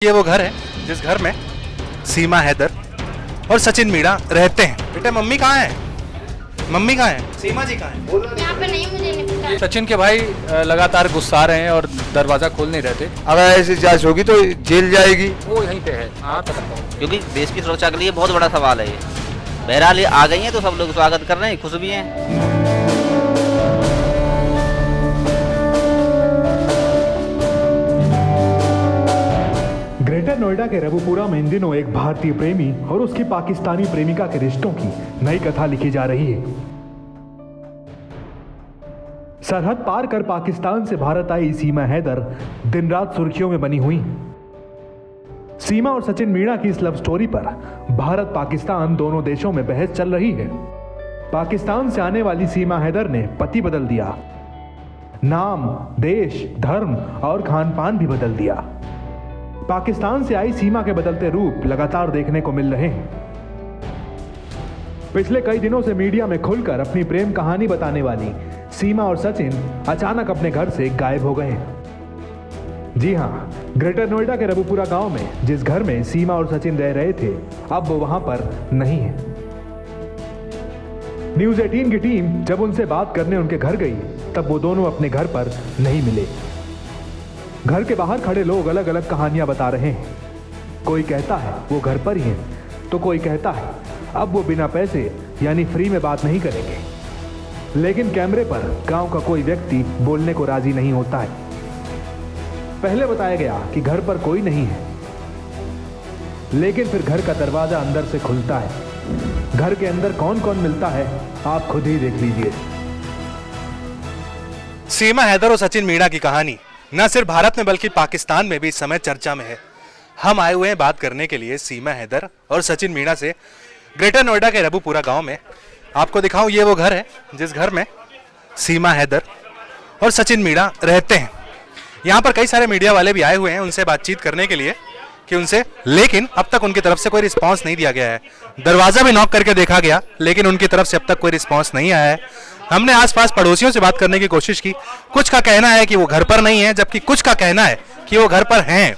ये वो घर है जिस घर में सीमा हैदर और सचिन मीणा रहते हैं। बेटे मम्मी कहाँ है? मम्मी कहाँ है? सीमा जी कहाँ है? यहाँ पे नहीं, मुझे नहीं पता। सचिन के भाई लगातार गुस्सा रहे हैं और दरवाजा खोल नहीं रहे थे। अगर ऐसी जांच होगी तो जेल जाएगी। वो यहीं पे है। हाँ क्योंकि देश की सुरक्षा के लिए बहुत बड़ा सवाल है ये। बहरहाल ये आ गई हैं तो सब लोग स्वागत कर रहे हैं, खुश भी हैं। ग्रेटर नोएडा के रबुपुरा में इन दिनों एक भारतीय प्रेमी और उसकी पाकिस्तानी प्रेमिका के रिश्तों की नई कथा लिखी जा रही है। सरहद पार कर पाकिस्तान से भारत आई सीमा हैदर दिन रात सुर्खियों में बनी हुई। सीमा और सचिन मीणा की इस लव स्टोरी पर भारत पाकिस्तान दोनों देशों में बहस चल रही है। पाकिस्तान से आने वाली सीमा हैदर ने पति बदल दिया, नाम, देश, धर्म और खान पान भी बदल दिया। पाकिस्तान से आई सीमा के बदलते रूप लगातार देखने को मिल रहे हैं। पिछले कई दिनों से मीडिया में खुलकर अपनी प्रेम कहानी बताने वाली सीमा और सचिन अचानक अपने घर से गायब हो गए हैं। जी हां, ग्रेटर नोएडा के रबुपुरा गांव में जिस घर में सीमा और सचिन रह रहे थे, अब वो वहां पर नहीं है। न्यूज़ 18 की टीम जब उनसे बात करने उनके घर गई, तब वो दोनों अपने घर पर नहीं मिले। घर के बाहर खड़े लोग अलग अलग कहानियां बता रहे हैं। कोई कहता है वो घर पर ही है, तो कोई कहता है अब वो बिना पैसे यानी फ्री में बात नहीं करेंगे। लेकिन कैमरे पर गांव का कोई व्यक्ति बोलने को राजी नहीं होता है। पहले बताया गया कि घर पर कोई नहीं है, लेकिन फिर घर का दरवाजा अंदर से खुलता है। घर के अंदर कौन कौन मिलता है आप खुद ही देख लीजिए। सीमा हैदर और सचिन मीणा की कहानी न सिर्फ भारत में बल्कि पाकिस्तान में भी इस समय चर्चा में है। हम आए हुए हैं बात करने के लिए सीमा हैदर और सचिन मीणा से ग्रेटर नोएडा के रबुपुरा गांव में। आपको दिखाऊं, ये वो घर है जिस घर में सीमा हैदर और सचिन मीणा रहते हैं। यहाँ पर कई सारे मीडिया वाले भी आए हुए हैं उनसे बातचीत करने के लिए कि उनसे, लेकिन अब तक उनकी तरफ से कोई रिस्पांस नहीं दिया गया है। दरवाजा भी नॉक करके देखा गया, लेकिन उनकी तरफ से अब तक कोई रिस्पांस नहीं आया है। हमने आसपास पड़ोसियों से बात करने की कोशिश की। कुछ का कहना है कि वो घर पर नहीं है, जबकि कुछ का कहना है कि वो घर पर हैं।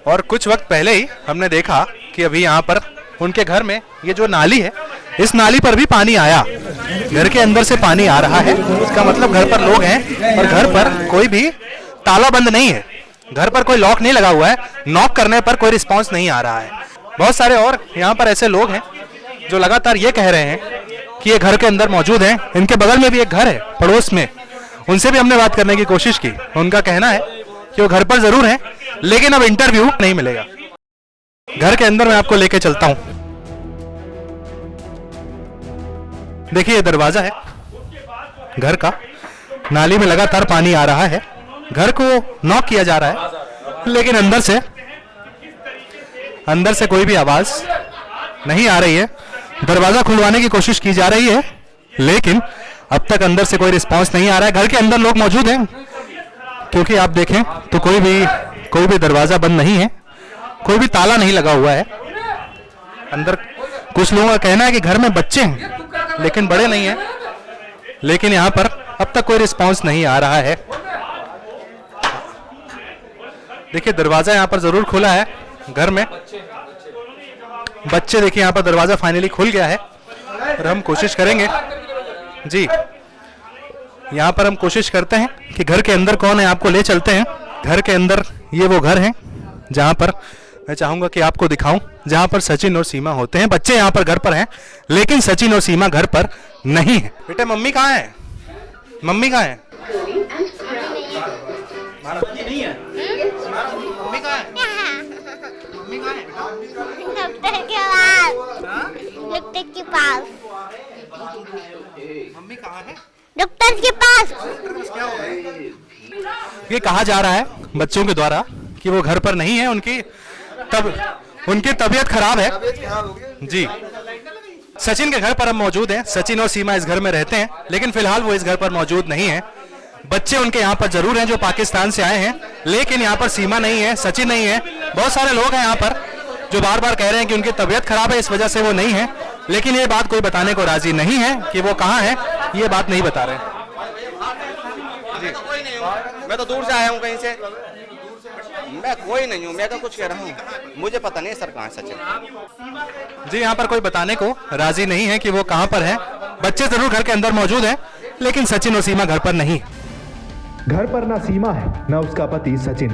और कुछ वक्त पहले ही हमने देखा कि अभी यहाँ पर उनके घर में ये जो नाली है, इस नाली पर भी पानी आया। घर के अंदर से पानी आ रहा है, इसका मतलब घर पर लोग हैं और घर पर कोई भी ताला बंद नहीं है। घर पर कोई लॉक नहीं लगा हुआ है। नॉक करने पर कोई रिस्पांस नहीं आ रहा है। बहुत सारे और यहाँ पर ऐसे लोग हैं जो लगातार ये कह रहे हैं कि ये घर के अंदर मौजूद हैं। इनके बगल में भी एक घर है पड़ोस में, उनसे भी हमने बात करने की कोशिश की। उनका कहना है कि वो घर पर जरूर है, लेकिन अब इंटरव्यू नहीं मिलेगा। घर के अंदर मैं आपको लेके चलता हूं। देखिए, ये दरवाजा है घर का, नाली में लगातार पानी आ रहा है। घर को नॉक किया जा रहा है, लेकिन अंदर से कोई भी आवाज नहीं आ रही है। दरवाजा खुलवाने की कोशिश की जा रही है, लेकिन अब तक अंदर से कोई रिस्पांस नहीं आ रहा है। घर के अंदर लोग मौजूद हैं, क्योंकि आप देखें तो कोई भी दरवाजा बंद नहीं है, कोई भी ताला नहीं लगा हुआ है। अंदर कुछ लोगों का कहना है कि घर में बच्चे हैं, लेकिन बड़े नहीं हैं। लेकिन यहाँ पर अब तक कोई रिस्पांस नहीं आ रहा है। देखिए, दरवाजा यहाँ पर जरूर खुला है। घर में बच्चे, देखिए यहाँ पर दरवाजा फाइनली खुल गया है। और हम कोशिश करेंगे जी, यहाँ पर हम कोशिश करते हैं कि घर के अंदर कौन है, आपको ले चलते हैं। घर के अंदर ये वो घर है जहाँ पर मैं चाहूंगा कि आपको दिखाऊं, जहाँ पर सचिन और सीमा होते हैं। बच्चे यहाँ पर घर पर हैं, लेकिन सचिन और सीमा घर पर नहीं है। बेटे मम्मी कहाँ है? मम्मी कहाँ है? नहीं है। मम्मी कहाँ है? मम्मी कहाँ है? डॉक्टर के पास। मम्मी कहाँ है? डॉक्टर के पास। क्या हो रहा है? ये कहा जा रहा है बच्चों के द्वारा कि वो घर पर नहीं है। उनकी तबीयत खराब है जी। सचिन के घर पर हम मौजूद हैं। सचिन और सीमा इस घर में रहते हैं, लेकिन फिलहाल वो इस घर पर मौजूद नहीं है। बच्चे उनके यहाँ पर जरूर हैं जो पाकिस्तान से आए हैं, लेकिन यहाँ पर सीमा नहीं है, सचिन नहीं है। बहुत सारे लोग हैं यहाँ पर जो बार बार कह रहे हैं कि उनकी तबीयत खराब है, इस वजह से वो नहीं है। लेकिन ये बात कोई बताने को राजी नहीं है कि वो कहाँ है, ये बात नहीं बता रहे हैं। मैं तो दूर से आया हूँ कहीं से। मैं कोई नहीं हूँ, मैं तो कुछ कह रहा हूँ, मुझे पता नहीं सर कहाँ है सचिन। जी, यहाँ पर कोई बताने को राजी नहीं है कि वो कहाँ पर है। बच्चे जरूर घर के अंदर मौजूद हैं, लेकिन सचिन और सीमा घर पर नहीं। घर पर ना सीमा है ना उसका पति सचिन,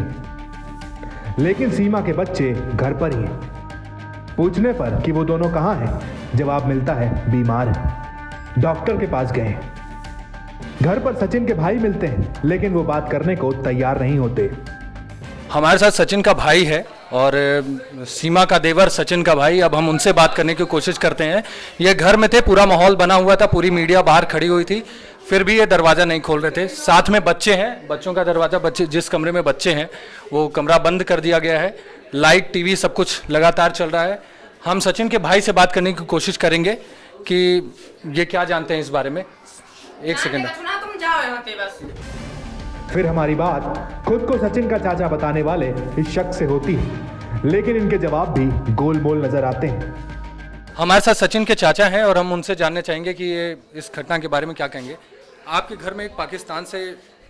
लेकिन सीमा के बच्चे घर पर ही हैं। पूछने पर कि वो दोनों कहाँ हैं, जवाब मिलता है बीमार हैं, डॉक्टर के पास गए हैं। घर पर सचिन के भाई मिलते हैं, लेकिन वो बात करने को तैयार नहीं होते। हमारे साथ सचिन का भाई है और सीमा का देवर सचिन का भाई। अब हम उनसे बात करने की कोशिश करते हैं। ये घर में थे, पूरा माहौल बना हुआ था, पूरी मीडिया बाहर खड़ी हुई थी, फिर भी ये दरवाज़ा नहीं खोल रहे थे। साथ में बच्चे हैं, बच्चों का दरवाज़ा, बच्चे जिस कमरे में बच्चे हैं वो कमरा बंद कर दिया गया है। लाइट, टीवी सब कुछ लगातार चल रहा है। हम सचिन के भाई से बात करने की कोशिश करेंगे कि ये क्या जानते हैं इस बारे में। एक सेकेंड। फिर हमारी बात खुद को सचिन का चाचा बताने वाले इस शख्स से होती है, लेकिन इनके जवाब भी गोलमोल नजर आते हैं। हमारे साथ सचिन के चाचा हैं और हम उनसे जानना चाहेंगे कि ये इस घटना के बारे में क्या कहेंगे। आपके घर में एक पाकिस्तान से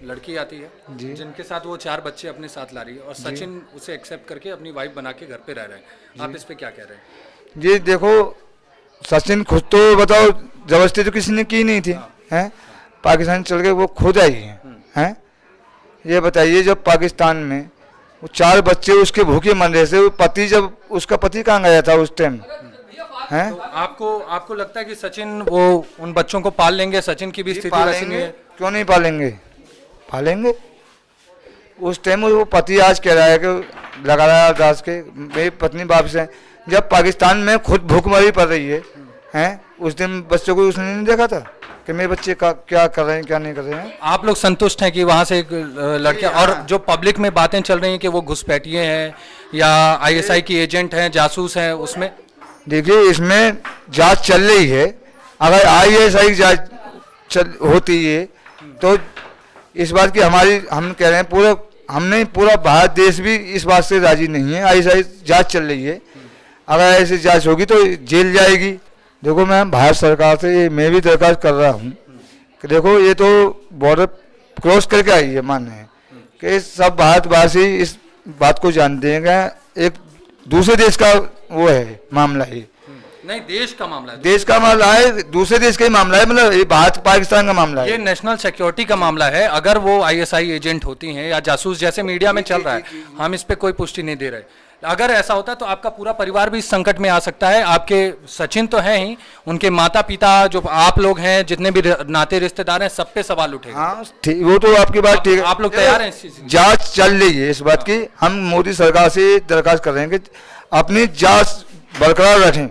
लड़की आती है जी, जिनके साथ वो 4 बच्चे अपने साथ ला रही है और सचिन उसे एक्सेप्ट करके अपनी वाइफ बना के घर पे रह रहे हैं। आप इस पे क्या कह रहे हैं? जी देखो, सचिन खुद तो बताओ जबरदस्ती तो किसी ने की नहीं थी, हैं? पाकिस्तान चल के वो खुद आई हैं? ये बताइए, जब पाकिस्तान में वो 4 बच्चे उसके भूखे मर रहे थे, वो पति, जब उसका पति कहाँ गया था उस टाइम, हैं? तो आपको लगता है कि सचिन वो उन बच्चों को पाल लेंगे? सचिन की भी स्थिति वैसी नहीं है। क्यों नहीं पालेंगे? पालेंगे। उस टाइम वो पति आज कह रहा है कि लगा रहा है दास के, मेरी पत्नी वापस है। जब पाकिस्तान में खुद भूखमरी पड़ रही है, हैं? उस दिन बच्चों को उसने नहीं देखा था कि मेरे बच्चे का क्या कर रहे हैं, क्या नहीं कर रहे हैं। आप लोग संतुष्ट हैं कि वहाँ से एक लड़के, और जो पब्लिक में बातें चल रही हैं कि वो घुसपैठिए हैं या आईएसआई की एजेंट हैं, जासूस हैं, उसमें देखिए इसमें जांच चल रही है। अगर आईएसआई जांच होती है तो इस बात की हम कह रहे हैं, पूरा भारत देश भी इस बात से राजी नहीं है। आईएसआई जांच चल रही है, अगर ऐसी जांच होगी तो जेल जाएगी। देखो, मैं भारत सरकार से मैं भी दरख्वास्त कर रहा हूँ कि देखो, ये तो बॉर्डर क्रॉस करके आई है, मानना है कि सब भारतवासी इस बात को जानते हैं कि एक दूसरे देश का वो है मामला है। नहीं, देश का मामला है, देश का मामला है, दूसरे देश का ही मामला है, मतलब ये भारत पाकिस्तान का मामला है। ये नेशनल सिक्योरिटी का मामला है। अगर वो आईएसआई एजेंट होती हैं या जासूस जैसे मीडिया में चल रहा है, हम इस पे कोई पुष्टि नहीं दे रहे। अगर ऐसा होता तो आपका पूरा परिवार भी इस संकट में आ सकता है। आपके सचिन तो हैं ही, उनके माता पिता, जो आप लोग हैं, जितने भी नाते रिश्तेदार हैं, सब पे सवाल उठेगा। हाँ, वो तो आपकी बात ठीक है। आप लोग तैयार हैं इस चीज? जांच चल रही है इस बात की। हम मोदी सरकार से दरखास्त कर रहे हैं कि अपनी जांच बरकरार रखें,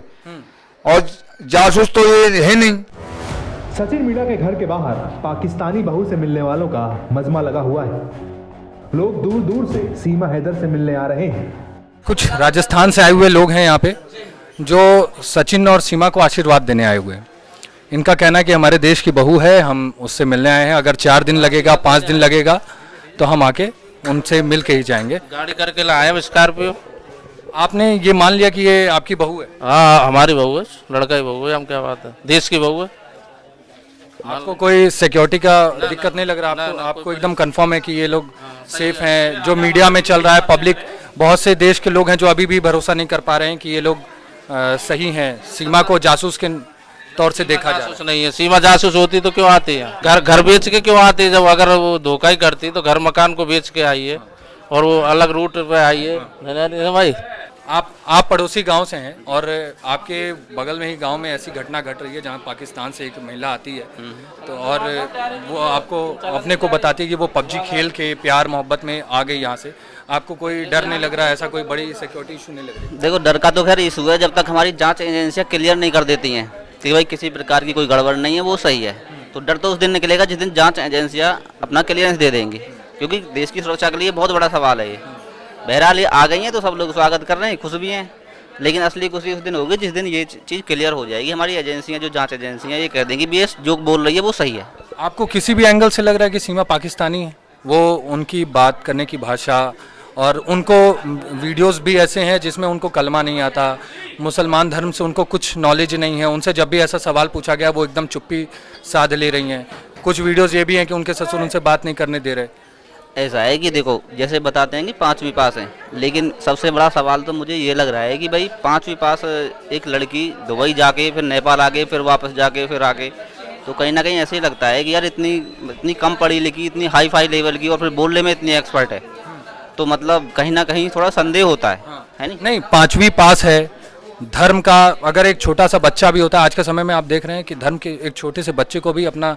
और जासूस तो ये है नहीं। सचिन मीणा के घर के बाहर पाकिस्तानी बहू से मिलने वालों का मजमा लगा हुआ है। लोग दूर दूर से सीमा हैदर से मिलने आ रहे हैं। कुछ राजस्थान से आए हुए लोग हैं यहाँ पे, जो सचिन और सीमा को आशीर्वाद देने आए हुए हैं। इनका कहना है कि हमारे देश की बहू है, हम उससे मिलने आए हैं। अगर 4 दिन लगेगा, 5 दिन लगेगा, तो हम आके उनसे मिल के ही जाएंगे। गाड़ी करके लाए हैं स्कॉर्पियो। आपने ये मान लिया कि ये आपकी बहू है? हाँ, हमारी बहू है, लड़का की बहू है। हम क्या बात है, देश की बहू है। आपको कोई सिक्योरिटी का दिक्कत नहीं लग रहा? आपको एकदम कंफर्म है कि ये लोग सेफ हैं? जो मीडिया में चल रहा है, पब्लिक, बहुत से देश के लोग हैं जो अभी भी भरोसा नहीं कर पा रहे हैं कि ये लोग सही हैं। सीमा को जासूस के तौर से देखा जाए। जासूस नहीं है सीमा। जासूस होती तो क्यों आती है? घर बेच के क्यों आती है? जब अगर वो धोखा ही करती तो घर मकान को बेच के आई है, और वो अलग रूट पे आई है। भाई, आप पड़ोसी गांव से हैं और आपके बगल में ही गांव में ऐसी घटना घट रही है जहां पाकिस्तान से एक महिला आती है, तो और वो आपको अपने को बताती है कि वो पबजी खेल के प्यार मोहब्बत में आ गई यहाँ से। आपको कोई डर नहीं लग रहा है? ऐसा कोई बड़ी सिक्योरिटी इशू नहीं लग रही? देखो, डर का तो खैर इशू है जब तक हमारी जांच एजेंसियां क्लियर नहीं कर देती हैं कि भाई किसी प्रकार की कोई गड़बड़ नहीं है, वो सही है। तो डर तो उस दिन निकलेगा जिस दिन जांच एजेंसियां अपना क्लियरेंस दे देंगी, क्योंकि देश की सुरक्षा के लिए बहुत बड़ा सवाल है ये। बहरहाल ये आ गई हैं तो सब लोग स्वागत कर रहे हैं, खुश भी हैं, लेकिन असली खुशी उस दिन होगी जिस दिन ये चीज़ क्लियर हो जाएगी। हमारी एजेंसियां, जो जांच एजेंसियां, ये कह देंगी भी ये जो बोल रही है वो सही है। आपको किसी भी एंगल से लग रहा है कि सीमा पाकिस्तानी है? वो उनकी बात करने की भाषा, और उनको वीडियोस भी ऐसे हैं जिसमें उनको कलमा नहीं आता, मुसलमान धर्म से उनको कुछ नॉलेज नहीं है। उनसे जब भी ऐसा सवाल पूछा गया वो एकदम चुप्पी साध ले रही हैं। कुछ वीडियोस ये भी हैं कि उनके ससुर उनसे बात नहीं करने दे रहे। ऐसा है कि देखो जैसे बताते हैं कि 5वीं पास है, लेकिन सबसे बड़ा सवाल तो मुझे ये लग रहा है कि भाई 5वीं पास एक लड़की दुबई जाके फिर नेपाल आके फिर वापस जाके फिर आके, तो कहीं ना कहीं ऐसे ही लगता है कि यार इतनी इतनी कम पढ़ी लिखी, इतनी हाई फाई लेवल की और फिर बोलने में इतनी एक्सपर्ट है, तो मतलब कहीं ना कहीं थोड़ा संदेह होता है नहीं? नहीं, 5वीं पास है। धर्म का अगर एक छोटा सा बच्चा भी होता है, आज के समय में आप देख रहे हैं कि धर्म के एक छोटे से बच्चे को भी अपना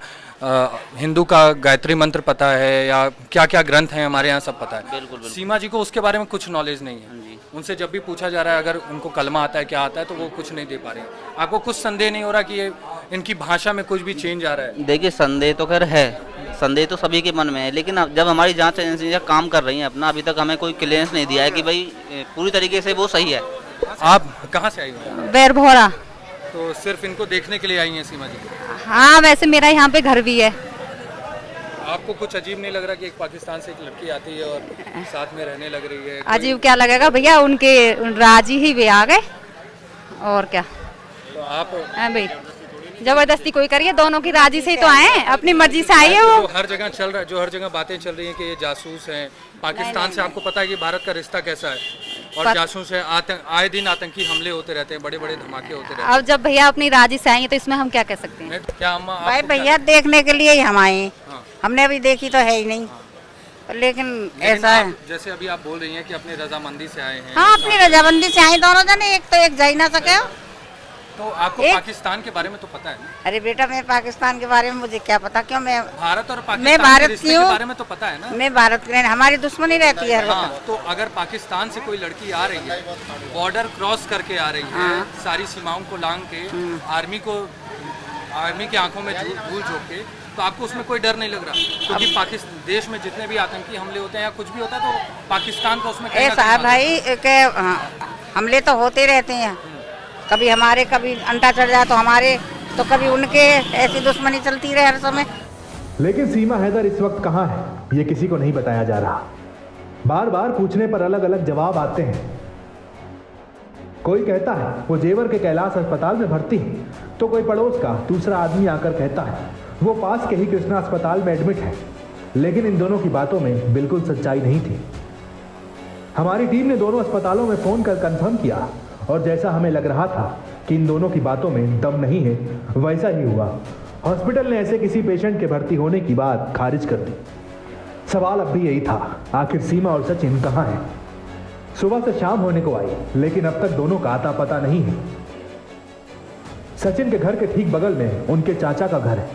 हिंदू का गायत्री मंत्र पता है या क्या क्या ग्रंथ हैं हमारे यहाँ सब पता है। बिल्कुल। सीमा जी को उसके बारे में कुछ नॉलेज नहीं है। उनसे जब भी पूछा जा रहा है अगर उनको कलमा आता है क्या आता है तो वो कुछ नहीं दे पा रहे हैं। आपको कुछ संदेह नहीं हो रहा कि ये इनकी भाषा में कुछ भी चेंज आ रहा है? देखिए संदेह तो खैर है, संदेह तो सभी के मन में है, लेकिन अब जब हमारी जांच एजेंसियां काम कर रही हैं अपना, अभी तक हमें कोई क्लियरेंस नहीं दिया है कि भाई पूरी तरीके से वो सही है। आप कहाँ से आई हो? बैरभोरा। तो सिर्फ इनको देखने के लिए आई हैं सीमा जी? हाँ, वैसे मेरा यहाँ पे घर भी है। आपको कुछ अजीब नहीं लग रहा कि एक पाकिस्तान से एक लड़की आती है और साथ में रहने लग रही है? अजीब क्या लगेगा भैया, उनके राजी ही वे आ गए और क्या। तो आप भाई जबरदस्ती कोई करिए, दोनों की राजी से ही तो आए, अपनी मर्जी से आई है वो। जो हर जगह चल रहा है, जो हर जगह बातें चल रही हैं कि ये जासूस हैं पाकिस्तान से, आपको पता है कि भारत का रिश्ता कैसा है और जासूस है, आए दिन आतंकी हमले होते रहते हैं, बड़े बड़े धमाके होते रहते हैं। अब जब भैया अपनी राजी से आएंगे तो इसमें हम क्या कह सकते हैं? क्या अम्मा भाई आपको क्या- भैया देखने के लिए ही हम आए हैं। हाँ। हमने अभी देखी तो है ही नहीं, लेकिन ऐसा आप- है। जैसे अभी आप बोल रही हैं कि अपनी रजामंदी से आए हैं, हाँ, अपनी रजामंदी से आए दोनों जने, एक तो एक जा ही ना सके। तो आपको एक- पाकिस्तान के बारे में तो पता है ना? अरे बेटा, मैं पाकिस्तान के बारे में मुझे क्या पता, क्यों मैं भारत और मैं पाकिस्तान भारत के रिश्ते की के हूँ। बारे में तो पता है ना? मैं भारत की, हमारी दुश्मनी रहती है हर हाँ, वक्त। तो अगर पाकिस्तान से कोई लड़की आ रही है, बॉर्डर क्रॉस करके आ रही है, सारी सीमाओं को लांग के, आर्मी की आंखों में धूल झोंक के, तो आपको उसमें कोई डर नहीं लग रहा? क्योंकि पाकिस्तान देश में जितने भी आतंकी हमले होते हैं या कुछ भी होता है तो पाकिस्तान का उसमें कहीं ना ऐसा है कहीं हाथ भाई के हमले तो होते रहते हैं, कभी हमारे, कभी अंटा चढ़ जाए तो हमारे, तो कभी उनके, ऐसी दुश्मनी चलती रहे हर समय। लेकिन सीमा हैदर इस वक्त कहाँ है ये किसी को नहीं बताया जा रहा। बार बार पूछने पर अलग अलग जवाब आते हैं। कोई कहता है वो जेवर के कैलाश अस्पताल में भर्ती है, तो कोई पड़ोस का दूसरा आदमी आकर कहता है वो पास के ही कृष्णा अस्पताल में एडमिट है। लेकिन इन दोनों की बातों में बिल्कुल सच्चाई नहीं थी। हमारी टीम ने दोनों अस्पतालों में फोन कर कंफर्म किया और जैसा हमें लग रहा था कि इन दोनों की बातों में दम नहीं है, वैसा ही हुआ। हॉस्पिटल ने ऐसे किसी पेशेंट के भर्ती होने की बात खारिज कर दी। सवाल अब भी यही था, आखिर सीमा और सचिन कहाँ हैं? सुबह से शाम होने को आई, लेकिन अब तक दोनों का आता पता नहीं है। सचिन के घर के ठीक बगल में उनके चाचा का घर है।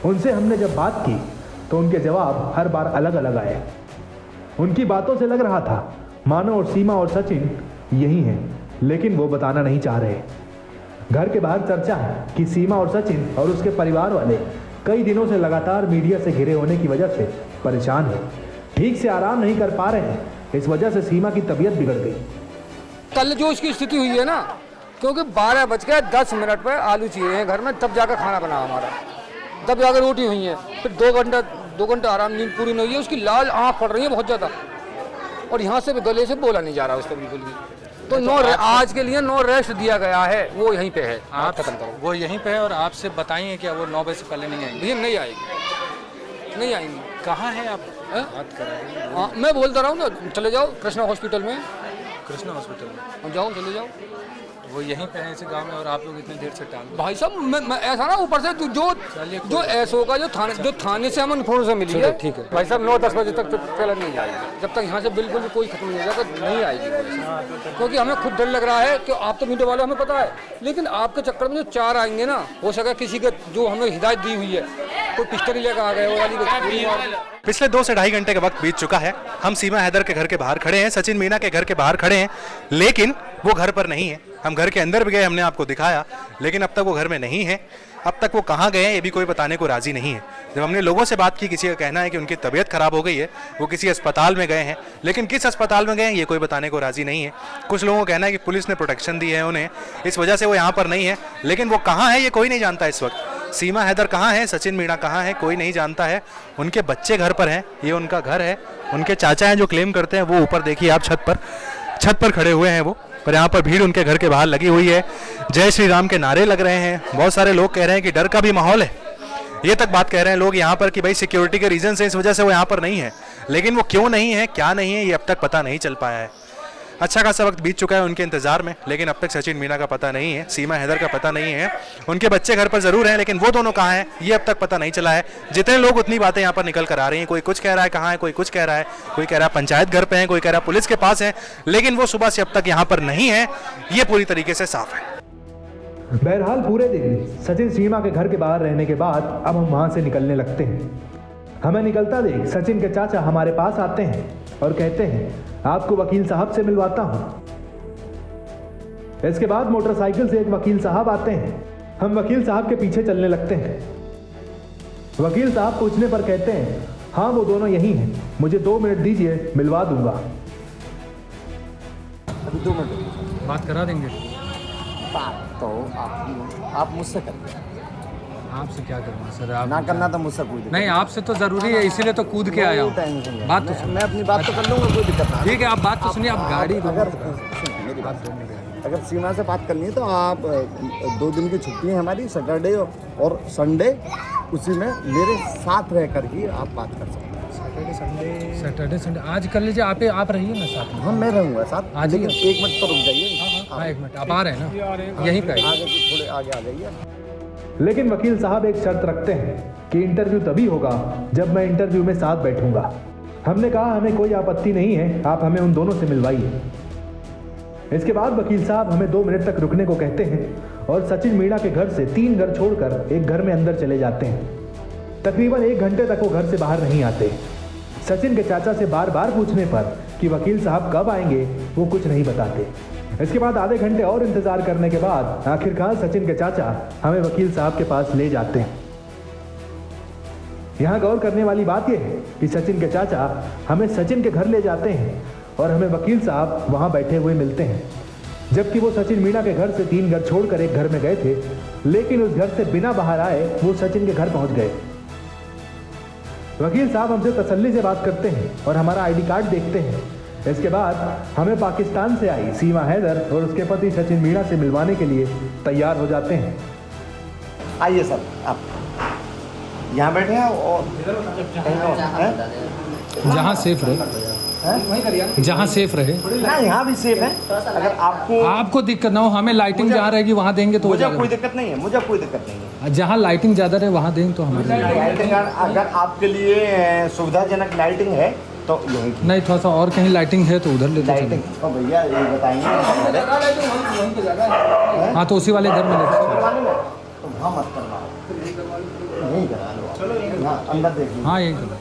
उनसे हमने जब बात की तो उनके जवाब हर बार अलग अलग आए। उनकी बातों से लग रहा था मानो और सीमा और सचिन यही हैं, लेकिन वो बताना नहीं चाह रहे। घर के बाहर चर्चा है कि सीमा और सचिन और उसके परिवार वाले कई दिनों से लगातार मीडिया से घिरे होने की वजह से परेशान हैं, ठीक से आराम नहीं कर पा रहे हैं। इस वजह से सीमा की तबीयत बिगड़ गई। कल जो उसकी स्थिति हुई है ना, क्योंकि 12:10 पर आलू चाहिए हैं घर में, तब जाकर खाना बना हमारा, तब जाकर रोटी हुई है, फिर 2 घंटा आराम, नींद पूरी नहीं हुई है, उसकी लाल आँख पड़ रही है बहुत ज़्यादा, और यहाँ से गले से बोला नहीं जा रहा उसको बिल्कुल भी। तो आज के लिए नो रेस्ट दिया गया है, वो यहीं पे है। आप खत्म करो, वो यहीं पे है। और आपसे बताइए क्या वो 9 बजे से पहले नहीं आएंगे? ये नहीं आएगी, नहीं आएंगी। कहाँ है आप? बात कर रहे हैं। हाँ, मैं बोलता रहा हूँ ना, चले जाओ कृष्णा हॉस्पिटल में, कृष्णा हॉस्पिटल में जाओ, चले जाओ। वो यहीं पे है इसी गांव में, और आप लोग इतनी देर से टाल रहे हैं। भाई साहब, मैं ऐसा ना, ऊपर से जो एसओ का जो थाने से हमें इन्फॉर्मेशन मिली है, ठीक है। भाई साहब 9-10 बजे तक तो पहले नहीं आएगी, जब तक यहाँ से बिल्कुल भी कोई खत्म नहीं हो जाएगा नहीं आएगी। क्योंकि हमें खुद डर लग रहा है कि आप तो मीडिया वाले, हमें पता है, लेकिन आपके चक्कर में जो 4 आएंगे ना, हो सके किसी के जो हमें हिदायत दी हुई है, कोई पिस्टल लेकर आ गए, वो वाली। पिछले 2 से ढाई घंटे का वक्त बीत चुका है। हम सीमा हैदर के घर के बाहर खड़े हैं, सचिन मीणा के घर के बाहर खड़े हैं, लेकिन वो घर पर नहीं है। हम घर के अंदर भी गए, हमने आपको दिखाया, लेकिन अब तक वो घर में नहीं है। अब तक वो कहाँ गए हैं ये भी कोई बताने को राजी नहीं है। जब हमने लोगों से बात की, किसी का कहना है कि उनकी तबीयत खराब हो गई है, वो किसी अस्पताल में गए हैं, लेकिन किस अस्पताल में गए हैं ये कोई बताने को राजी नहीं है। कुछ लोगों का कहना है कि पुलिस ने प्रोटेक्शन दी है उन्हें, इस वजह से वो यहाँ पर नहीं है, लेकिन वो कहाँ है ये कोई नहीं जानता इस वक्त। सीमा हैदर कहाँ है, सचिन मीणा कहाँ है, कोई नहीं जानता है। उनके बच्चे घर पर हैं, ये उनका घर है। उनके चाचा हैं जो क्लेम करते हैं, वो ऊपर देखिए आप छत पर खड़े हुए हैं वो, और यहाँ पर भीड़ उनके घर के बाहर लगी हुई है। जय श्री राम के नारे लग रहे हैं, बहुत सारे लोग कह रहे हैं कि डर का भी माहौल है। ये तक बात कह रहे हैं लोग यहाँ पर कि भाई सिक्योरिटी के रीजन से इस वजह से वो यहाँ पर नहीं है, लेकिन वो क्यों नहीं है, क्या नहीं है, ये अब तक पता नहीं चल पाया है। अच्छा खासा वक्त बीत चुका है उनके इंतजार में, लेकिन अब तक सचिन मीणा का पता नहीं है, सीमा हैदर का पता नहीं है। उनके बच्चे घर पर जरूर हैं, लेकिन वो दोनों कहाँ हैं ये अब तक पता नहीं चला है। जितने लोग उतनी बातें यहाँ पर निकल कर आ रही हैं, कोई कुछ कह रहा है कहाँ है, कोई कुछ कह रहा है, कोई कह रहा है पंचायत घर पे है, कोई कह रहा है पुलिस के पास है, लेकिन वो सुबह से अब तक यहाँ पर नहीं है, ये पूरी तरीके से साफ है। बहरहाल पूरे दिन सचिन सीमा के घर के बाहर रहने के बाद अब हम वहां से निकलने लगते हैं। हमें निकलता देख सचिन के चाचा हमारे पास आते हैं और कहते हैं आपको वकील साहब से मिलवाता हूं। इसके बाद मोटरसाइकिल से एक वकील साहब आते हैं। हम वकील साहब के पीछे चलने लगते हैं। वकील साहब पूछने पर कहते हैं हाँ वो दोनों यही हैं, मुझे 2 मिनट दीजिए, मिलवा दूंगा। अभी 2 मिनट बात करा देंगे। बात तो आप मुझसे करिए। आपसे क्या करना सर, आप ना करना तो मुझसे कोई दिक्कत नहीं, आपसे तो जरूरी है, इसीलिए तो कूद के आया हूँ। बात तो मैं अपनी बात तो कर लूँगा, कोई दिक्कत नहीं। ठीक है, आप बात तो सुनिए। आप गाड़ी मेरी बात अगर सीमा से बात करनी है तो आप 2 दिन की छुट्टी है हमारी, सैटरडे और संडे, उसी में मेरे साथ रह कर ही आप बात कर सकते हैं। सैटरडे संडे आज कर लीजिए, आप रहिए ना साथ में। हाँ मैं रहूँगा साथ, आज लेकिन 1 मिनट तो रुक जाइए। हाँ 1 मिनट, आप आ रहे हैं ना, यहीं पे आगे थोड़े आगे आ जाइए। लेकिन वकील साहब एक शर्त रखते हैं कि इंटरव्यू तभी होगा जब मैं इंटरव्यू में साथ बैठूंगा। हमने कहा हमें कोई आपत्ति नहीं है, आप हमें उन दोनों से मिलवाइए। इसके बाद वकील साहब हमें 2 मिनट तक रुकने को कहते हैं और सचिन मीणा के घर से 3 घर छोड़कर एक घर में अंदर चले जाते हैं। तकरीबन 1 घंटे तक वो घर से बाहर नहीं आते। सचिन के चाचा से बार बार पूछने पर कि वकील साहब कब आएंगे वो कुछ नहीं बताते। इसके बाद आधे घंटे और इंतजार करने के बाद आखिरकार सचिन के चाचा हमें वकील साहब के पास ले जाते हैं। यहाँ गौर करने वाली बात यह है कि सचिन के चाचा हमें सचिन के घर ले जाते हैं और हमें वकील साहब वहां बैठे हुए मिलते हैं, जबकि वो सचिन मीणा के घर से 3 घर छोड़कर एक घर में गए थे, लेकिन उस घर से बिना बाहर आए वो सचिन के घर पहुंच गए। वकील साहब हमसे तसल्ली से बात करते हैं और हमारा आईडी कार्ड देखते हैं। इसके बाद हमें पाकिस्तान से आई सीमा हैदर और उसके पति सचिन मीणा से मिलवाने के लिए तैयार हो जाते हैं। आइए सर, आप यहाँ बैठे हैं और जहाँ सेफ रहे, जहाँ सेफ रहे। ना यहाँ भी सेफ है। अगर आपको दिक्कत ना हो, हमें लाइटिंग जहाँ रहेगी वहाँ देंगे तो मुझे कोई दिक्कत नहीं है, मुझे कोई दिक्कत नहीं है। जहाँ लाइटिंग ज़्यादा रहे वहाँ देंगे तो हमारे लाइटिंग अगर आपके लिए सुविधाजनक लाइटिंग है तो यही नहीं, थोड़ा सा और कहीं लाइटिंग है तो उधर ले लाइटिंग। तो भैया ये बताएंगे हाँ तो उसी वाले घर में लेते तो वहाँ मत करवाओ, यही करा लो, अंदर देखिए। हाँ यही करो।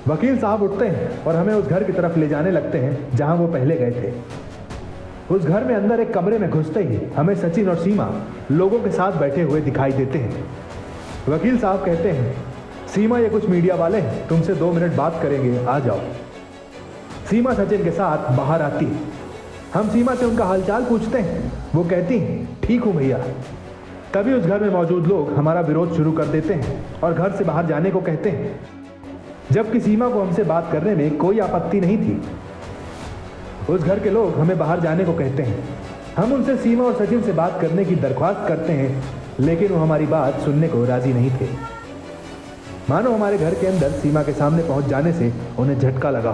वकील साहब उठते हैं और हमें उस घर की तरफ ले जाने लगते हैं जहां वो पहले गए थे। उस घर में अंदर एक कमरे में घुसते ही हमें सचिन और सीमा लोगों के साथ बैठे हुए दिखाई देते हैं। वकील साहब कहते हैं सीमा ये कुछ मीडिया वाले हैं, तुमसे 2 मिनट बात करेंगे, आ जाओ। सीमा सचिन के साथ बाहर आती है। हम सीमा से उनका हालचाल पूछते हैं। वो कहती हैं ठीक हूँ भैया। तभी उस घर में मौजूद लोग हमारा विरोध शुरू कर देते हैं और घर से बाहर जाने को कहते हैं, जबकि सीमा को हमसे बात करने में कोई आपत्ति नहीं थी। उस घर के लोग हमें बाहर जाने को कहते हैं। हम उनसे सीमा और सचिन से बात करने की दरख्वास्त करते हैं, लेकिन वो हमारी बात सुनने को राजी नहीं थे। मानो हमारे घर के अंदर सीमा के सामने पहुंच जाने से उन्हें झटका लगा।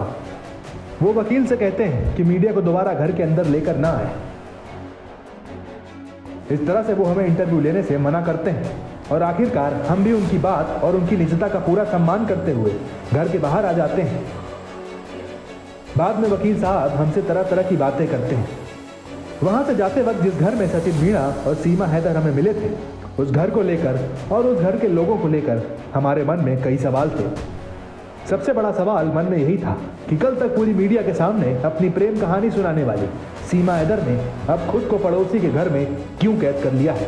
वो वकील से कहते हैं कि मीडिया को दोबारा घर के अंदर लेकर ना आए। इस तरह से वो हमें इंटरव्यू लेने से मना करते हैं और आखिरकार हम भी उनकी बात और उनकी निजता का पूरा सम्मान करते हुए घर के बाहर आ जाते हैं। बाद में वकील साहब हमसे तरह तरह की बातें करते हैं। वहां से जाते वक्त जिस घर में सचिन मीणा और सीमा हैदर हमें मिले थे, उस घर को लेकर और उस घर के लोगों को लेकर हमारे मन में कई सवाल थे। सबसे बड़ा सवाल मन में यही था कि कल तक पूरी मीडिया के सामने अपनी प्रेम कहानी सुनाने वाली सीमा हैदर ने अब खुद को पड़ोसी के घर में क्यों कैद कर लिया है।